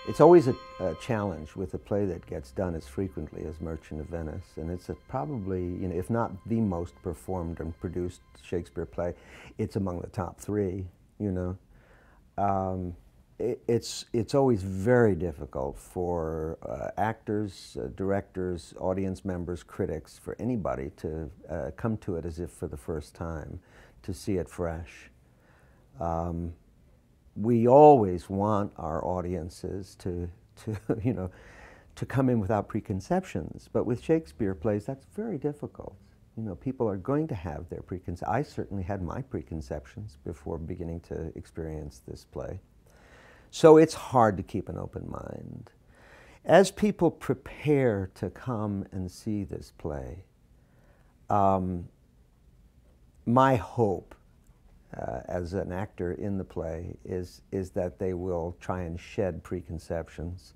It's always a challenge with a play that gets done as frequently as Merchant of Venice, and it's probably, if not the most performed and produced Shakespeare play, it's among the top three. It's always very difficult for actors, directors, audience members, critics, for anybody to come to it as if for the first time, to see it fresh. We always want our audiences to come in without preconceptions, but with Shakespeare plays, that's very difficult. People are going to have their preconceptions. I certainly had my preconceptions before beginning to experience this play. So it's hard to keep an open mind. As people prepare to come and see this play, my hope as an actor in the play is that they will try and shed preconceptions.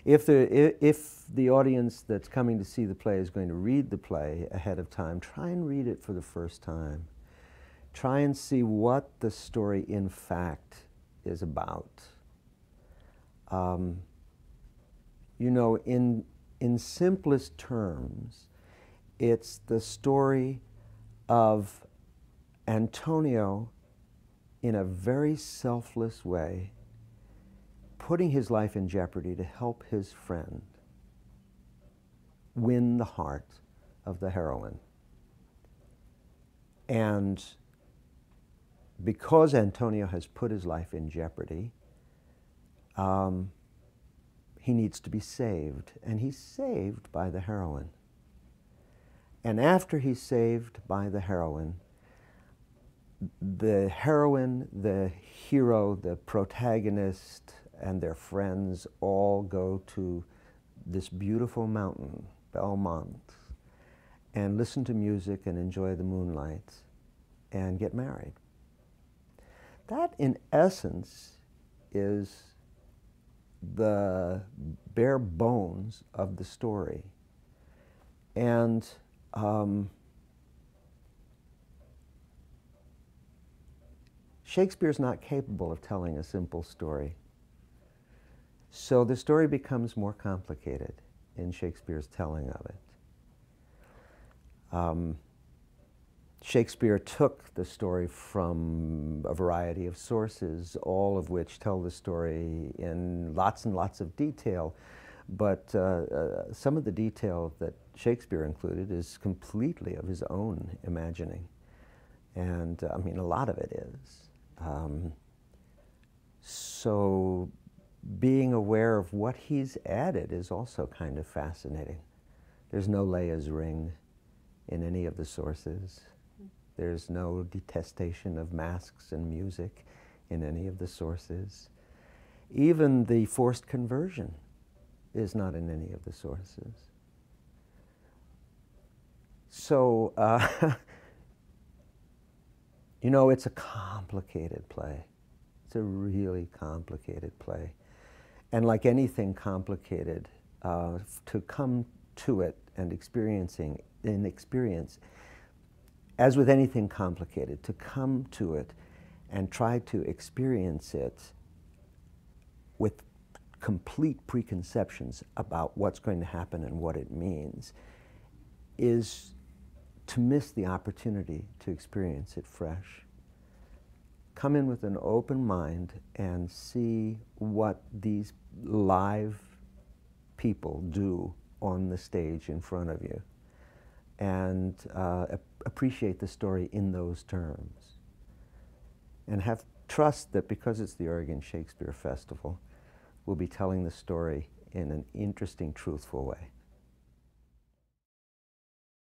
If the audience that's coming to see the play is going to read the play ahead of time, try and read it for the first time. Try and see what the story in fact is about. In simplest terms, it's the story of Antonio, in a very selfless way, putting his life in jeopardy to help his friend win the heart of the heroine. And because Antonio has put his life in jeopardy, he needs to be saved, and he's saved by the heroine. And after he's saved by the heroine, the hero, the protagonist, and their friends all go to this beautiful mountain, Belmont, and listen to music and enjoy the moonlight and get married. That, in essence, is the bare bones of the story. And Shakespeare's not capable of telling a simple story. So the story becomes more complicated in Shakespeare's telling of it. Shakespeare took the story from a variety of sources, all of which tell the story in lots and lots of detail. But some of the detail that Shakespeare included is completely of his own imagining. And I mean, a lot of it is. So being aware of what he's added is also kind of fascinating. There's no Leah's ring in any of the sources. There's no detestation of masks and music in any of the sources. Even the forced conversion is not in any of the sources. So, it's a complicated play. It's a really complicated play. And like anything complicated, to come to it and experience, as with anything complicated, to come to it and try to experience it with complete preconceptions about what's going to happen and what it means is to miss the opportunity to experience it fresh. Come in with an open mind and see what these live people do on the stage in front of you, and appreciate the story in those terms. And have trust that because it's the Oregon Shakespeare Festival, we'll be telling the story in an interesting, truthful way.